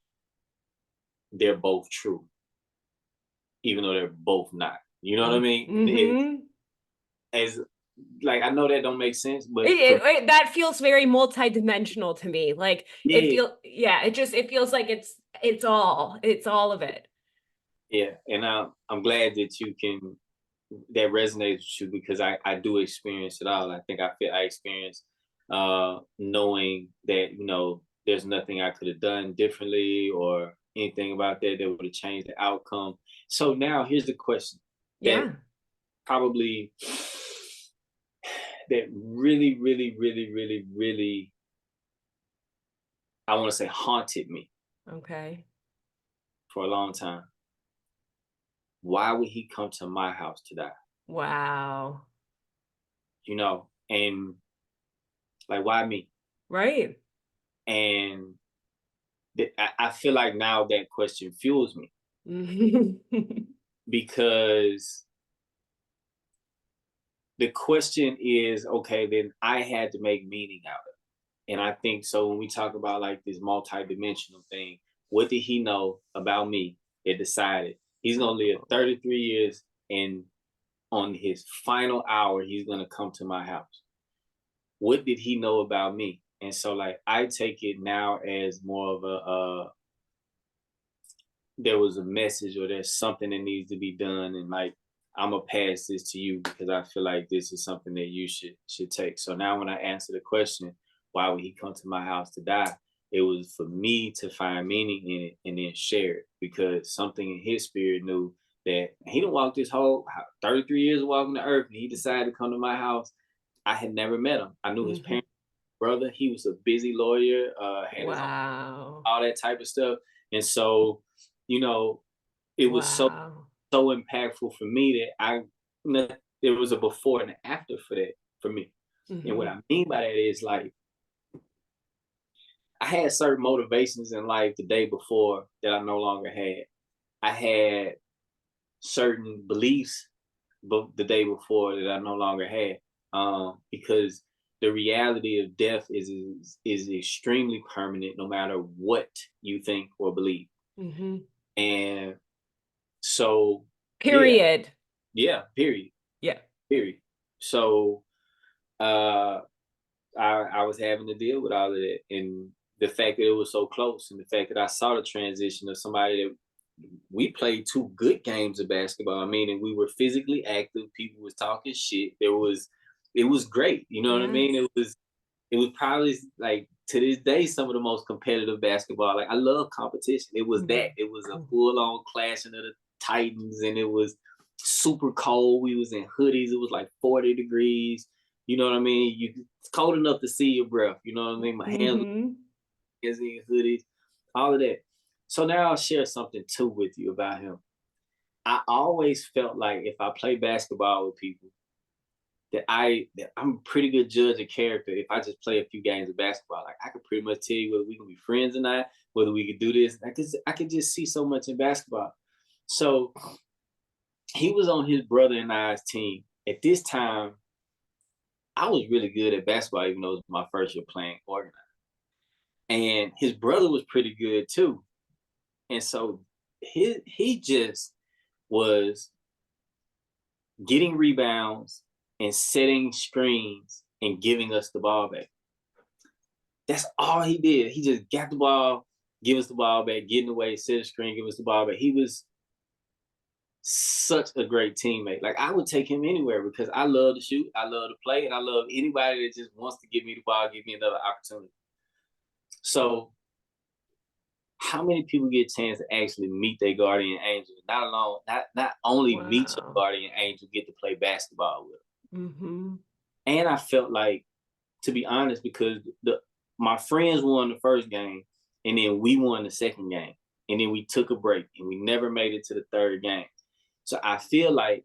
they're both true, even though they're both not. You know what I Mhm. mean? It's Mhm. as like I know that don't make sense, but for That feels very multidimensional to me. Like yeah, yeah, it feels like it's all of it. yeah, and I'm glad that you can that resonates with you because I do experience it all. I think I experience knowing that there's nothing I could have done differently or anything about that would have changed the outcome. So now here's the question that Yeah. probably that really, really, really, really, really, I want to say haunted me Okay. for a long time. Why would he come to my house to die? Wow. You know, and like, why me? Right. And I feel like now that question fuels me Mhm. because the question is, okay, then I had to make meaning out of it. And I think so when we talk about like this multidimensional thing, what did he know about me that decided he's gonna live 33 years and on his final hour, he's gonna come to my house? What did he know about me? And so like I take it now as more of there was a message or there's something that needs to be done, and like I'm gonna pass this to you because I feel like this is something that you should take. So now when I answer the question, why would he come to my house to die? It was for me to find meaning in it and then share it, because something in his spirit knew that he didn't walk this whole 33 years of walking the earth, and he decided to come to my house. I had never met him. I knew his Mhm. parents, brother. He was a busy lawyer, had his own, Wow. all that type of stuff. And so, you know, it was Wow. so impactful for me that there was a before and after for that for me. And what Mhm. I mean by that is like I had certain motivations in life the day before that I no longer had. I had certain beliefs but the day before that I no longer had. Because the reality of death is extremely permanent no matter what you think or believe. Mhm. And so yeah, Period. yeah, period. Yeah. Period. So uh I was having to deal with all of that, and the fact that it was so close, and the fact that I saw the transition of somebody that we played two good games of basketball. I mean, and we were physically active. People was talking shit. It was great. You know what I mean? Yes. It was probably like to this day some of the most competitive basketball. Like I love competition. It was that. Mhm. It was a full on clashing of the Titans, and it was super cold. We was in hoodies. It was like 40 degrees. You know what I mean? It's cold enough to see your breath. You know what I mean? My hands Mhm. was in hoodies, all of that. So now I'll share something too with you about him. I always felt like if I play basketball with people, that I'm a pretty good judge of character. If I just play a few games of basketball, like I could pretty much tell you whether we can be friends or not, whether we could do this. I could just see so much in basketball. So he was on his brother and I's team. At this time, I was really good at basketball, even though it was my first year playing organized. And his brother was pretty good too. And so he just was getting rebounds and setting screens and giving us the ball back. That's all he did. He just got the ball, give us the ball back, get in the way, set a screen, give us the ball back. He was such a great teammate. Like I would take him anywhere because I love to shoot, I love to play, and I love anybody that just wants to give me the ball, give me another opportunity. So how many people get a chance to actually meet their guardian angel? Not only meet your Wow. guardian angel, get to play basketball with Mhm. them. And I felt like, to be honest, because my friends won the first game, and then we won the second game, and then we took a break, and we never made it to the third game. So I feel like,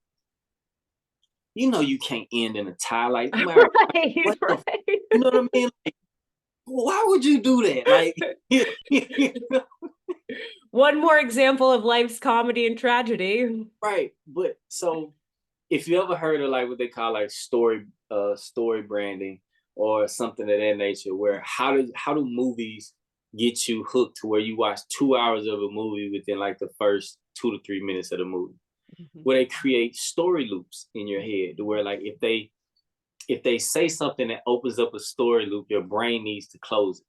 you can't end in a tie. Like no matter Right. what the, you Right. know what I mean? Like, why would you do that? Like, One more example of life's comedy and tragedy. right? But so if you ever heard of like what they call like story branding or something of that nature, where how do movies get you hooked to where you watch 2 hours of a movie within like the first 2 to 3 minutes of the movie, Mhm. where they create story loops in your head to where like if they say something that opens up a story loop, your brain needs to close it.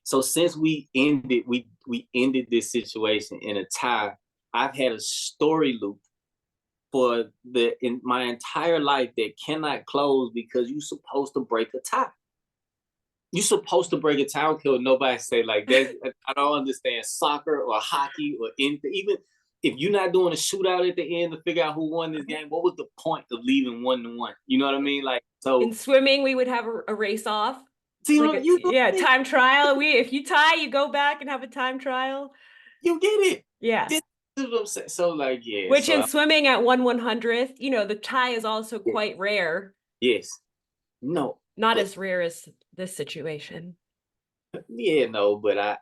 So since we ended this situation in a tie, I've had a story loop for in my entire life that cannot close because you're supposed to break a tie. You're supposed to break a tie. I don't care what nobody say like that. I don't understand soccer or hockey or anything. if you're not doing a shootout at the end to figure out who won this game, what was the point of leaving 1-1? You know what I mean? Like, so In swimming, we would have a race off. see, Like you know, time trial. If you tie, you go back and have a time trial. you get it. Yeah. This is what I'm saying. So like, yeah. Which So in swimming at 1/100th, the tie is also quite rare. yes, no, Not but as rare as this situation. yeah, no, but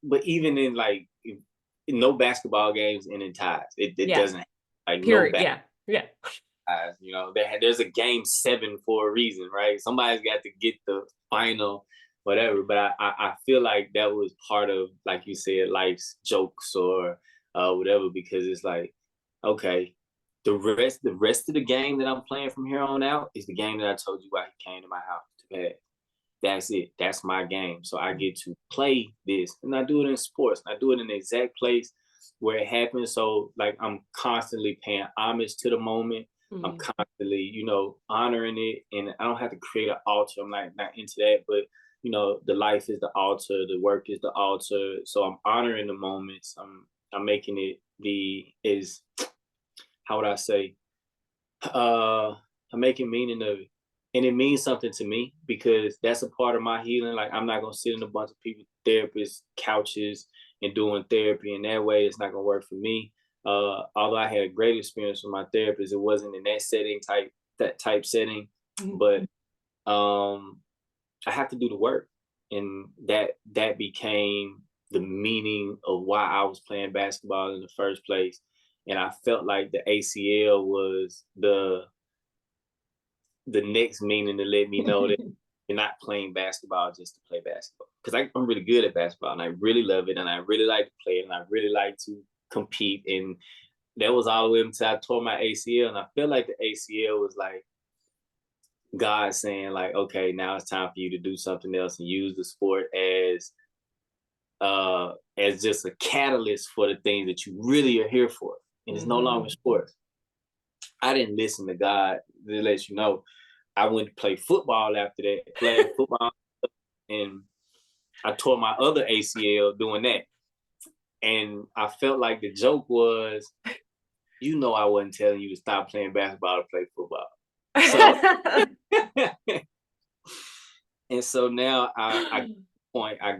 but even in like in no basketball games and in ties, it Yeah. doesn't like no Period. Yeah. Yeah. ties. You know, there's a game 7 for a reason, right? Somebody's got to get the final, whatever. But I feel like that was part of, like you said, life's jokes or whatever, because it's like, okay, the rest of the game that I'm playing from here on out is the game that I told you why he came to my house to play. That's it. That's my game. So I get to play this, and I do it in sports. I do it in the exact place where it happens. So like I'm constantly paying homage to the moment. I'm constantly, honoring it, and I don't have to create an altar. I'm like not into that, but the life is the altar, the work is the altar. So I'm honoring the moments. I'm making it how would I say? I'm making meaning of it. And it means something to me because that's a part of my healing. Like I'm not gonna sit in a bunch of people, therapists, couches, and doing therapy in that way. It's not gonna work for me. Although I had a great experience with my therapist, it wasn't in that type setting. But I have to do the work, and that became the meaning of why I was playing basketball in the first place. And I felt like the ACL was the next meaning to let me know that you're not playing basketball just to play basketball. Because I'm really good at basketball and I really love it and I really like to play it and I really like to compete. And that was all the way until I tore my ACL. And I feel like the ACL was like God saying, like, okay, now it's time for you to do something else and use the sport as just a catalyst for the things that you really are here for. And it's no longer sports. I didn't listen to God to let you know. I went to play football after that, playing football, and I tore my other ACL doing that. And I felt like the joke was, I wasn't telling you to stop playing basketball to play football. So, and so now I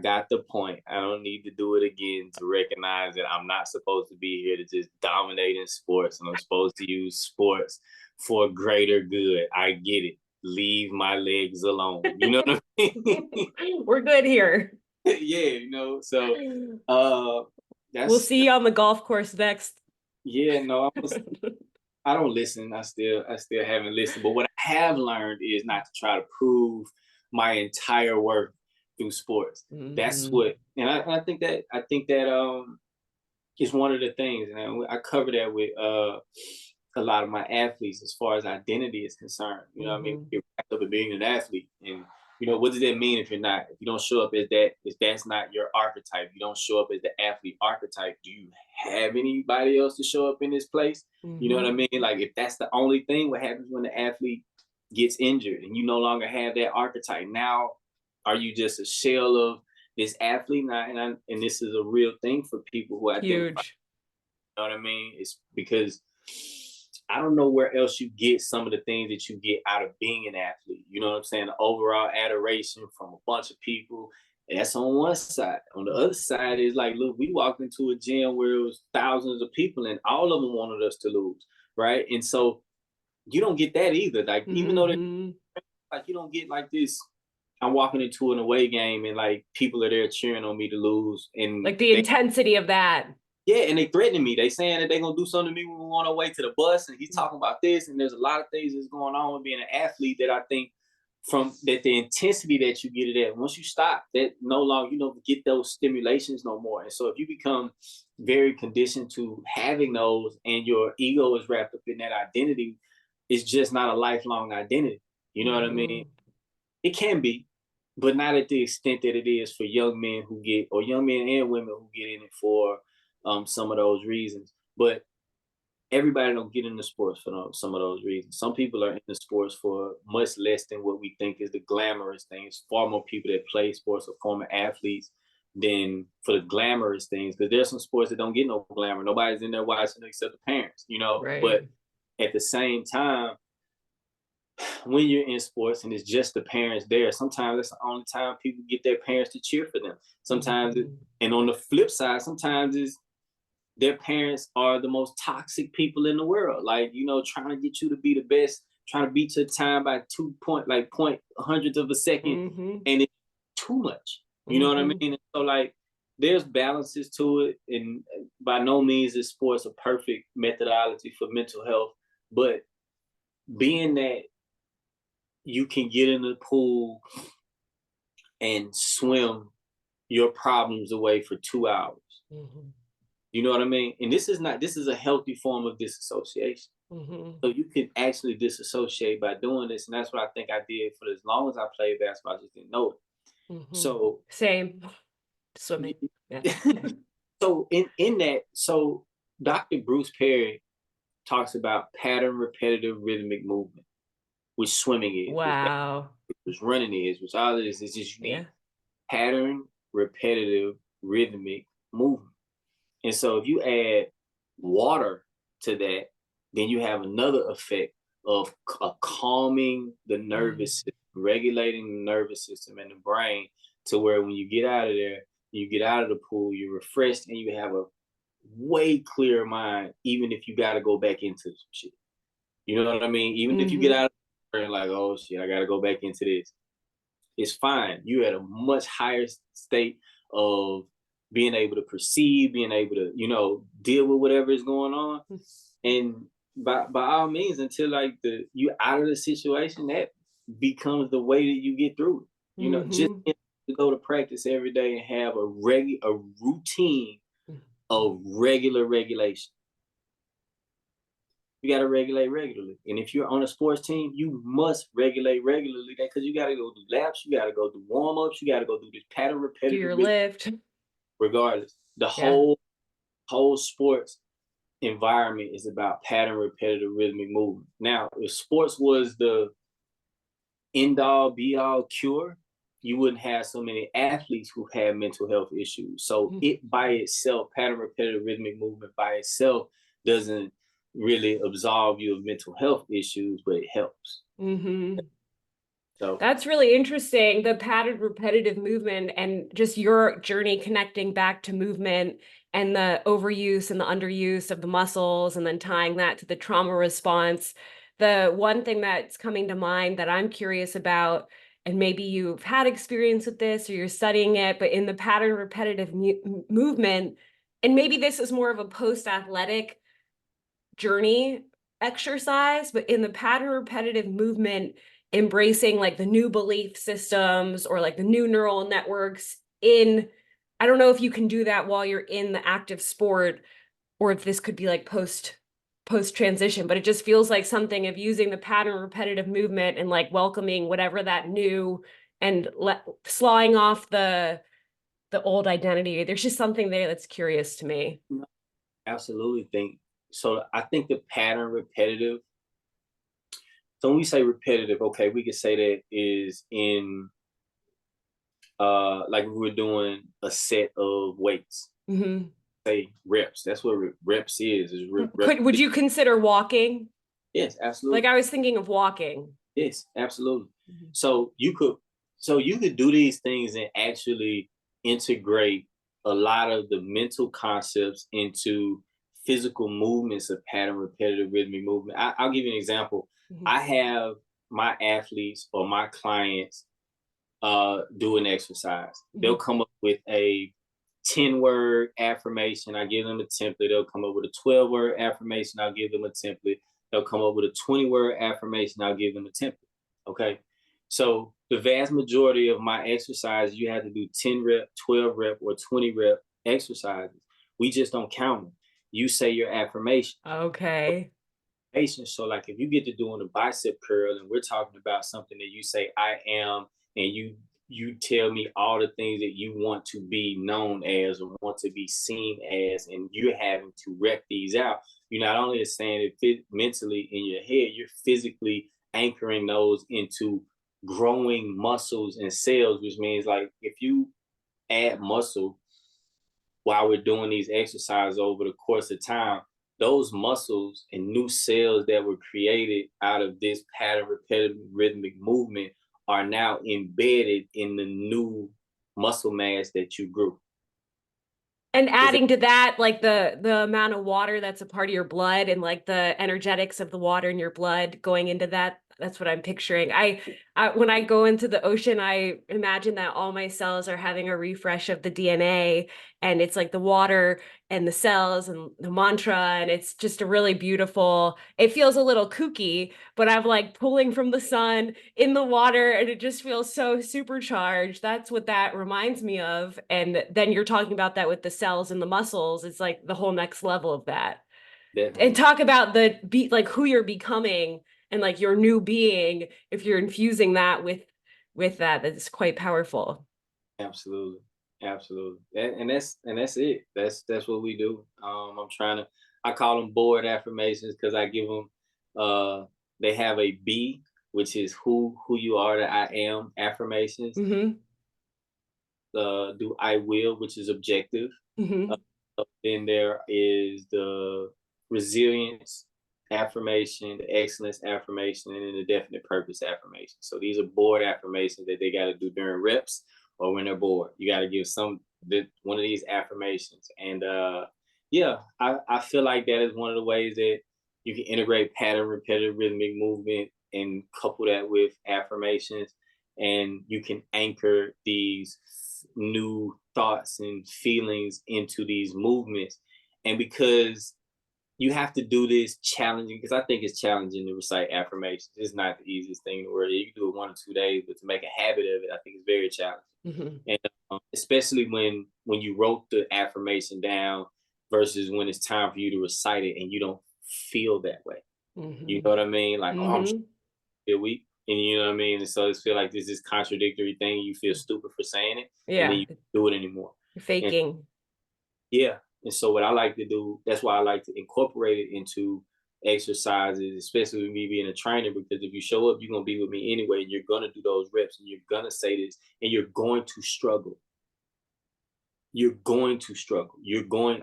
got the point. I don't need to do it again to recognize that I'm not supposed to be here to just dominate in sports, and I'm supposed to use sports for greater good. I get it. Leave my legs alone. You know what I mean? We're good here. Yeah, so we'll see you on the golf course next. Yeah, no, I don't listen. I still haven't listened. But what I have learned is not to try to prove my entire worth through sports. That's what, and I think that is one of the things, and I cover that with a lot of my athletes as far as identity is concerned. You know what I mean? You're wrapped up in being an athlete, and what does that mean if you don't show up as that, if that's not your archetype, you don't show up as the athlete archetype, do you have anybody else to show up in this place? You know what I mean? Like if that's the only thing, what happens when the athlete gets injured and you no longer have that archetype? Now, are you just a shell of this athlete? And this is a real thing for people who identify. Huge. You know what I mean? It's because I don't know where else you get some of the things that you get out of being an athlete. You know what I'm saying? The overall adoration from a bunch of people. That's on one side. On the other side is like, look, we walked into a gym where it was thousands of people and all of them wanted us to lose, right? And so you don't get that either. Like, even though like you don't get like this, I'm walking into an away game and like people are there cheering on me to lose. And like the intensity of that. Yeah, and they threatening me. They saying that they're gonna do something to me when we're on our way to the bus, and he's talking about this, and there's a lot of things that's going on with being an athlete that I think from that the intensity that you get it at, once you stop, that no longer, get those stimulations no more. And so if you become very conditioned to having those and your ego is wrapped up in that identity, it's just not a lifelong identity. You know what I mean? It can be, but not at the extent that it is for young men or young men and women who get in it for some of those reasons. But everybody don't get into sports for some of those reasons. Some people are in the sports for much less than what we think is the glamorous thing. It's far more people that play sports or former athletes than for the glamorous things, because there's some sports that don't get no glamour. Nobody's in there watching except the parents, you know. Right. But at the same time, when you're in sports and it's just the parents there, sometimes that's the only time people get their parents to cheer for them. Sometimes, and on the flip side, sometimes it's their parents are the most toxic people in the world. Like, you know, trying to get you to be the best, trying to beat your time by 2 point hundredths of a second, and it's too much. You know what I mean? And so like, there's balances to it, and by no means is sports a perfect methodology for mental health, but being that you can get in the pool and swim your problems away for 2 hours. You know what I mean? And this is a healthy form of disassociation. So you can actually disassociate by doing this. And that's what I think I did for as long as I played basketball. I just didn't know it. So same swimming. Yeah. So in that, so Dr. Bruce Perry talks about pattern repetitive rhythmic movement, which swimming is, Wow. which running is, which all it is just you need pattern repetitive rhythmic movement. And so if you add water to that, then you have another effect of calming the nervous system, regulating the nervous system and the brain, to where when you get out of there, you get out of the pool, you're refreshed and you have a way clearer mind, even if you got to go back into some shit. You know what I mean? Even if you get out of there and like, oh shit, I got to go back into this. It's fine. You're at a much higher state of being able to perceive, being able to, you know, deal with whatever is going on. And by all means, until like you out of the situation, that becomes the way that you get through it. You know, just to go to practice every day and have a routine of regular regulation. You got to regulate regularly. And if you're on a sports team, you must regulate regularly, because you got to go do laps, you got to go do warm-ups, you got to go do this pattern repetitive. Do your lift. Regardless, the whole sports environment is about pattern repetitive rhythmic movement. Now, if sports was the end-all be-all cure, you wouldn't have so many athletes who had mental health issues. So it by itself, pattern repetitive rhythmic movement by itself doesn't really absolve you of mental health issues, but it helps. So that's really interesting, the pattern repetitive movement and just your journey connecting back to movement and the overuse and the underuse of the muscles, and then tying that to the trauma response. The one thing that's coming to mind that I'm curious about, and maybe you've had experience with this or you're studying it, but in the pattern repetitive movement, and maybe this is more of a post-athletic journey exercise, but in the pattern repetitive movement, embracing like the new belief systems or like the new neural networks I don't know if you can do that while you're in the active sport, or if this could be like post transition, but it just feels like something of using the pattern repetitive movement and like welcoming whatever that new, and slawing off the old identity. There's just something there that's curious to me. Absolutely think so. I think the pattern repetitive. So when we say repetitive, okay, we could say that is in like we're doing a set of weights. Say reps. That's what reps is. Would you consider walking? Yes, absolutely. Like I was thinking of walking. Yes, absolutely. So you could do these things and actually integrate a lot of the mental concepts into physical movements of pattern repetitive rhythmic movement. I'll give you an example. I have my athletes or my clients do an exercise. They'll come up with a 10-word affirmation. I give them a template. They'll come up with a 12-word affirmation. I'll give them a template. They'll come up with a 20-word affirmation. I'll give them a template. Okay. So the vast majority of my exercises, you have to do 10 rep, 12 rep, or 20 rep exercises. We just don't count them. You say your affirmation. Okay. So like if you get to doing a bicep curl and we're talking about something that you say, I am, and you tell me all the things that you want to be known as or want to be seen as, and you're having to rep these out. You're not only saying it mentally in your head, you're physically anchoring those into growing muscles and cells, which means like if you add muscle while we're doing these exercises over the course of time, those muscles and new cells that were created out of this pattern repetitive rhythmic movement are now embedded in the new muscle mass that you grew. And Is it adding to that, like the amount of water that's a part of your blood and like the energetics of the water in your blood going into that, that's what I'm picturing. I when I go into the ocean, I imagine that all my cells are having a refresh of the DNA, and it's like the water and the cells and the mantra, and it's just a really beautiful, it feels a little kooky, but I'm like pulling from the sun in the water, and it just feels so supercharged. That's what that reminds me of. And then you're talking about that with the cells and the muscles. It's like the whole next level of that. And definitely? talk about like who you're becoming and like your new being, if you're infusing that with that, that's quite powerful. Absolutely, absolutely, and that's it. That's what we do. I'm trying to. I call them board affirmations because I give them. They have a B, which is who you are. The I am affirmations. Mm-hmm. Do I will, which is objective. Uh, Mm-hmm. then there is the resilience affirmation, the excellence affirmation, and then the definite purpose affirmation. So these are board affirmations that they got to do during reps or when they're bored. You got to give one of these affirmations. And yeah, I feel like that is one of the ways that you can integrate pattern, repetitive, rhythmic movement and couple that with affirmations. And you can anchor these new thoughts and feelings into these movements. And because you have to do this challenging, because I think it's challenging to recite affirmations. It's not the easiest thing in the world. You can do it 1 or 2 days, but to make a habit of it, I think it's very challenging. Mm-hmm. And especially when you wrote the affirmation down versus when it's time for you to recite it and you don't feel that way. You Mm-hmm. know what I mean? Like, oh, I'm Mm-hmm. feel weak. And you know what I mean? And so it's feel like this contradictory thing. You feel stupid for saying it, and then Yeah, you do it anymore. you're And faking. yeah. And so what I like to do, that's why I like to incorporate it into exercises, especially with me being a trainer, because if you show up, you're gonna be with me anyway, and you're gonna do those reps and you're gonna say this and you're going to struggle. You're going to struggle.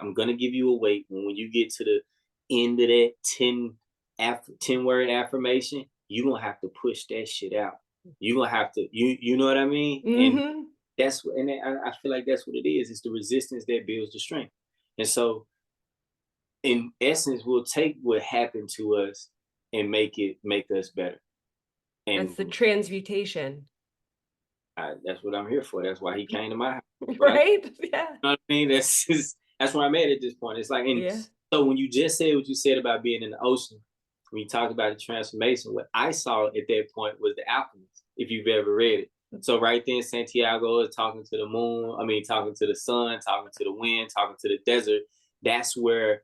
I'm gonna give you a weight. When you get to the end of that 10 word affirmation, you're gonna have to push that shit out. You're gonna have to, you know what I mean? And Mm-hmm. I feel like that's what it is. It's the resistance that builds the strength. And so in essence, we'll take what happened to us and make us better. That's And the transmutation. that's what I'm here for. That's why he came to my house. What I Right? Yeah. know what I mean? That's where I'm at this point. It's like, and Yeah. so when you just said what you said about being in the ocean, when you talked about the transformation, what I saw at that point was the alchemist, if you've ever read it. So right then, Santiago is talking to the moon. I mean, talking to the sun, talking to the wind, talking to the desert. That's where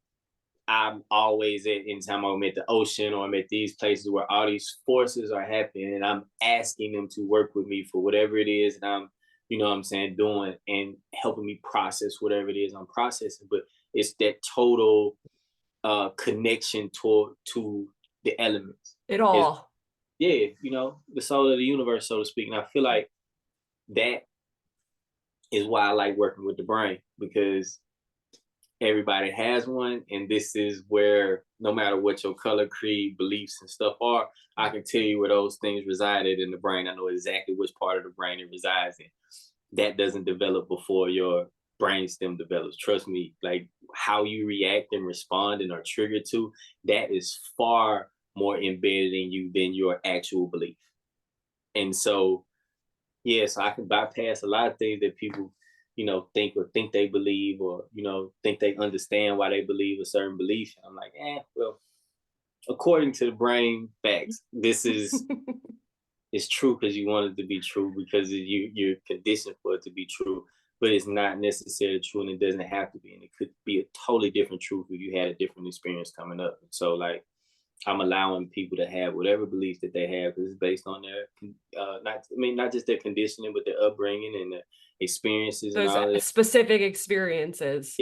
I'm always at anytime I'm at the ocean or I'm at these places where all these forces are happening and I'm asking them to work with me for whatever it is and I'm, you know what I'm saying, doing and helping me process whatever it is I'm processing. But it's that total connection to the elements. It Is all. yeah, the soul of the universe, so to speak. And I feel like that is why I like working with the brain because everybody has one, and this is where no matter what your color, creed, beliefs, and stuff are, I can tell you where those things resided in the brain. I know exactly which part of the brain it resides in. That doesn't develop before your brainstem develops. Trust me, like how you react and respond and are triggered to, that is far more embedded in you than your actual belief. And so yeah, so I can bypass a lot of things that people, think they believe or, think they understand why they believe a certain belief. And I'm like, well, according to the brain facts, this is true because you want it to be true because you're conditioned for it to be true, but it's not necessarily true and it doesn't have to be. And it could be a totally different truth if you had a different experience coming up. So like I'm allowing people to have whatever beliefs that they have because it's based on their not just their conditioning, but their upbringing and their experiences and Those all of that. specific experiences.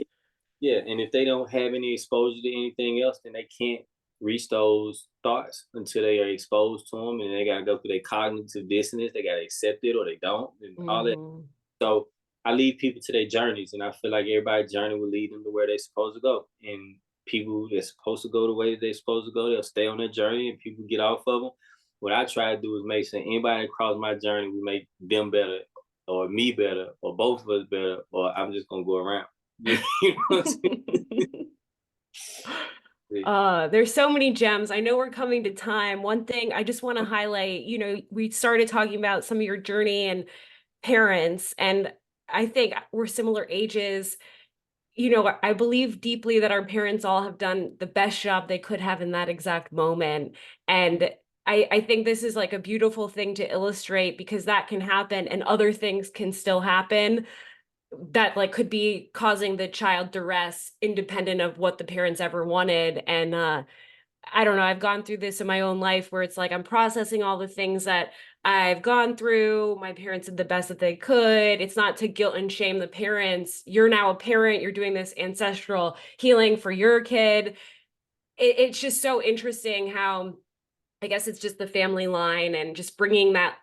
Yeah, and if they don't have any exposure to anything else, then they can't reach those thoughts until they are exposed to them, and they got to go through their cognitive dissonance. They got to accept it or they don't, and all that. Hmm. So I lead people to their journeys, and I feel like everybody's journey will lead them to where they're supposed to go. And people that's supposed to go the way that they're supposed to go, they'll stay on their journey, and people get off of them. What I try to do is make sure anybody that cross my journey, we make them better, or me better, or both of us better, or I'm just gonna go around. You know what I'm saying? There's so many gems. I know we're coming to time. One thing I just want to highlight, we started talking about some of your journey and parents, and I think we're similar ages. I believe deeply that our parents all have done the best job they could have in that exact moment. And I think this is like a beautiful thing to illustrate because that can happen and other things can still happen that like could be causing the child duress independent of what the parents ever wanted. And I don't know, I've gone through this in my own life where it's like I'm processing all the things that I've gone through. My parents did the best that they could. It's not to guilt and shame the parents. You're now a parent, you're doing this ancestral healing for your kid. It's just so interesting how I guess it's just the family line and just bringing that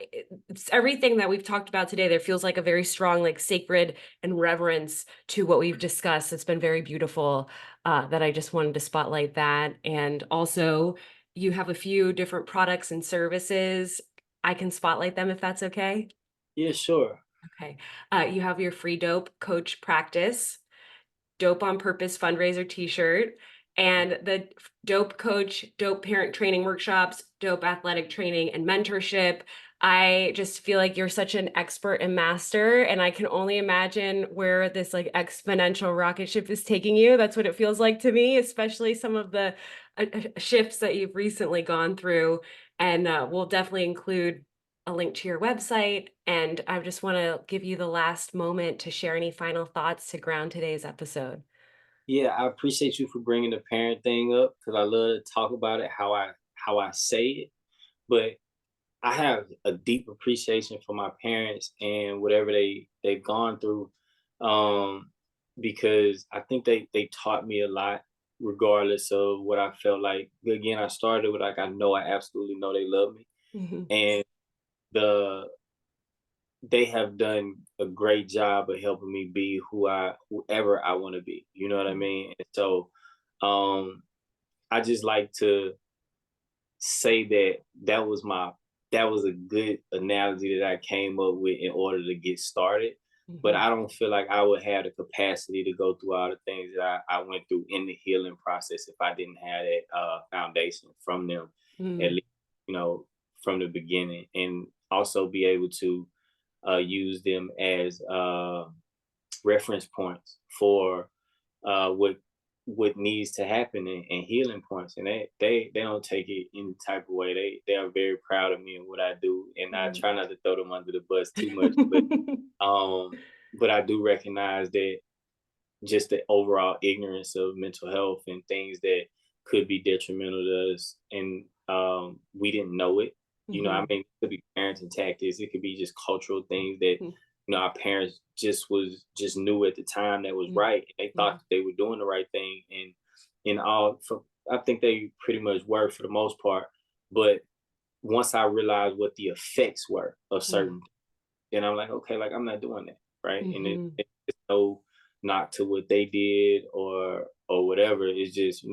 it's everything that we've talked about today. There feels like a very strong, like sacred and reverence to what we've discussed. It's been very beautiful that I just wanted to spotlight that. And also, you have a few different products and services. I can spotlight them if that's okay. Yeah, sure. Okay. You have your free dope coach practice. Dope on Purpose fundraiser t-shirt, and the Dope Coach, Dope Parent Training workshops, Dope Athletic Training and Mentorship. I just feel like you're such an expert and master, and I can only imagine where this like exponential rocket ship is taking you. That's what it feels like to me, especially some of the shifts that you've recently gone through. And we'll definitely include a link to your website. And I just want to give you the last moment to share any final thoughts to ground today's episode. Yeah, I appreciate you for bringing the parent thing up because I love to talk about it how I say it. But I have a deep appreciation for my parents and whatever they've gone through, um, because I think they taught me a lot, regardless of what I felt like. Again, I started with like I absolutely know they love me, Mhm. and the they have done a great job of helping me be whoever I want to be. You know what I Mhm. mean? And so, um, I just like to say that was a good analogy that I came up with in order to get started. But Mhm. I don't feel like I would have the capacity to go through all the things that I went through in the healing process if I didn't have that foundation from them, at Mhm. least, you know, from the beginning, and also be able to use them as reference points for what needs to happen and healing points, and they don't take it any type of way. They are very proud of me and what I do, and I Mhm. try not to throw them under the bus too much, um but I do recognize that just the overall ignorance of mental health and things that could be detrimental to us, and we didn't know it. You know, I Mhm. mean, it could be parenting tactics, it could be just cultural things that our parents just knew at the time that was Mhm. right, and they thought Mhm. that they were doing the right thing, and in all for I think they pretty much were for the most part. But once I realized what the effects were of Mhm. certain, then I'm like, okay, like I'm not doing that, right? And Mhm. it's no knock to what they did or whatever. It's just,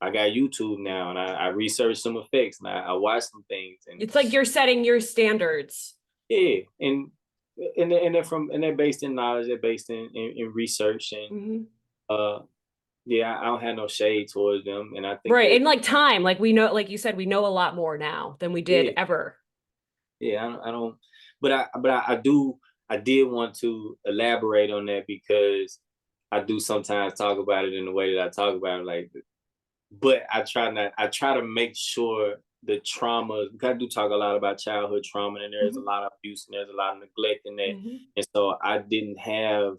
I got YouTube now, and I research some effects, and I watch some things, and It's like you're setting your standards. yeah, and they're based in knowledge, they're based in research, and Mhm. uh yeah, I don't have no shade towards them, and I think Right. that And like time, like we know, like you said, we know a lot more now than we did yeah, ever. yeah, I don't, I did want to elaborate on that because I do sometimes talk about it in the way that I talk about it, like, but I try to make sure the trauma, because I do talk a lot about childhood trauma, and there's a Mhm. lot of abuse and there's a lot of neglect in that. Mhm. And so I didn't have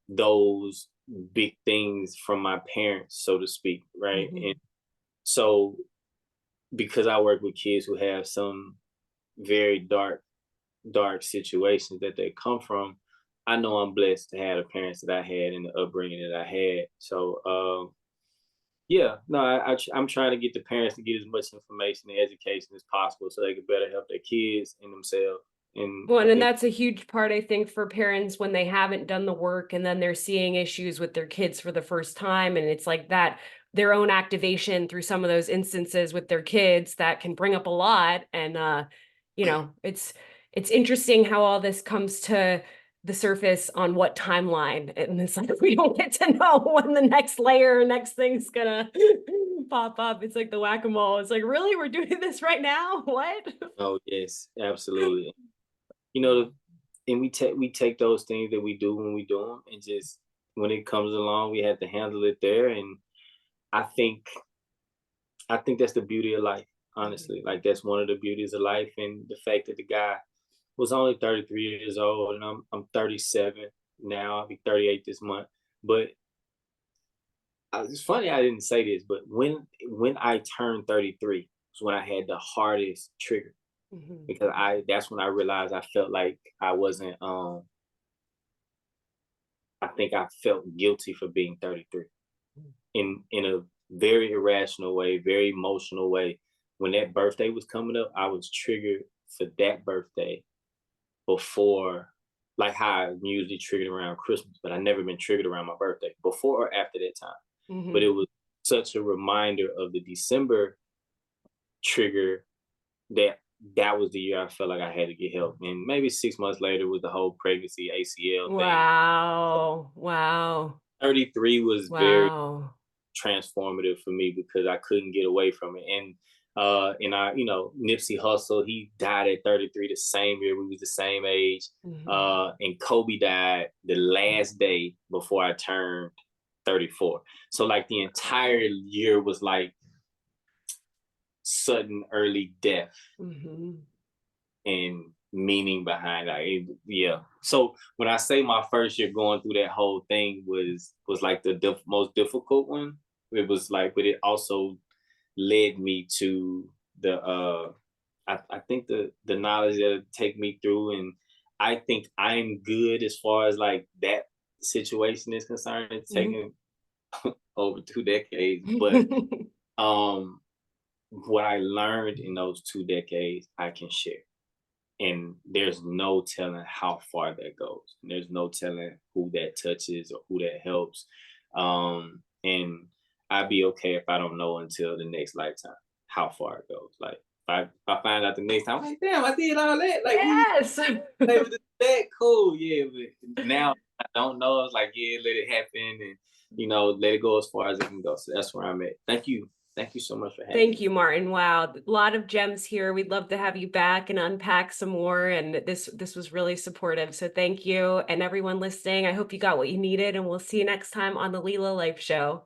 those big things from my parents, so to speak, right? And Mhm. so because I work with kids who have some very dark situations that they come from, I know I'm blessed to have the parents that I had and the upbringing that I had. So, yeah, no, I'm trying to get the parents to get as much information and education as possible so they can better help their kids and themselves. And Well, I and think, that's a huge part, I think, for parents when they haven't done the work and then they're seeing issues with their kids for the first time. And it's like that, their own activation through some of those instances with their kids that can bring up a lot. And it's interesting how all this comes to the surface on what timeline. And it's like we don't get to know when the next layer, next thing's gonna pop up. It's like the whack-a-mole. It's like, really, we're doing this right now? What? oh yes, absolutely. You know, and we take those things that we do when we do them, and just when it comes along, we have to handle it there. And I think I think that's the beauty of life, honestly. Like that's one of the beauties of life, and the fact that the guy was only 33 years old, and I'm 37 now. I'll be 38 this month. But it's funny I didn't say this, but when I turned 33 was when I had the hardest trigger, Mhm. because I that's when I realized I felt like I wasn't. I think I felt guilty for being 33 in a very irrational way, very emotional way. When that birthday was coming up, I was triggered for that birthday before, like how I'm usually triggered around Christmas, but I never been triggered around my birthday before or after that time. But Mhm. it was such a reminder of the December trigger that that was the year I felt like I had to get help. And maybe 6 months later was the whole pregnancy ACL thing. Wow. Wow. 33 was very Wow. transformative for me because I couldn't get away from it. And I, Nipsey Hussle, he died at 33 the same year. We was the same age. Mhm. And Kobe died the last day before I turned 34. So like the entire year was like sudden early death Mhm. and meaning behind it. Yeah. So when I say my first year going through that whole thing was like the most difficult one. It was like, but it also led me to the I think the knowledge that it take me through, and I think I'm good as far as like that situation is concerned. It's Mhm. taken over 2 decades, but um what I learned in those 2 decades I can share. And there's no telling how far that goes. There's no telling who that touches or who that helps. And I'd be okay if I don't know until the next lifetime how far it goes. Like if I find out the next time, I'm like, damn, I did all that. Like we was Yes. able to do that, cool, yeah. But now I don't know. It's like, yeah, let it happen, and let it go as far as it can go. So that's where I'm at. Thank you so much for having Thank me. you, Martin. Wow, a lot of gems here. We'd love to have you back and unpack some more. And this was really supportive. So thank you, and everyone listening. I hope you got what you needed, and we'll see you next time on the Lila Life Show.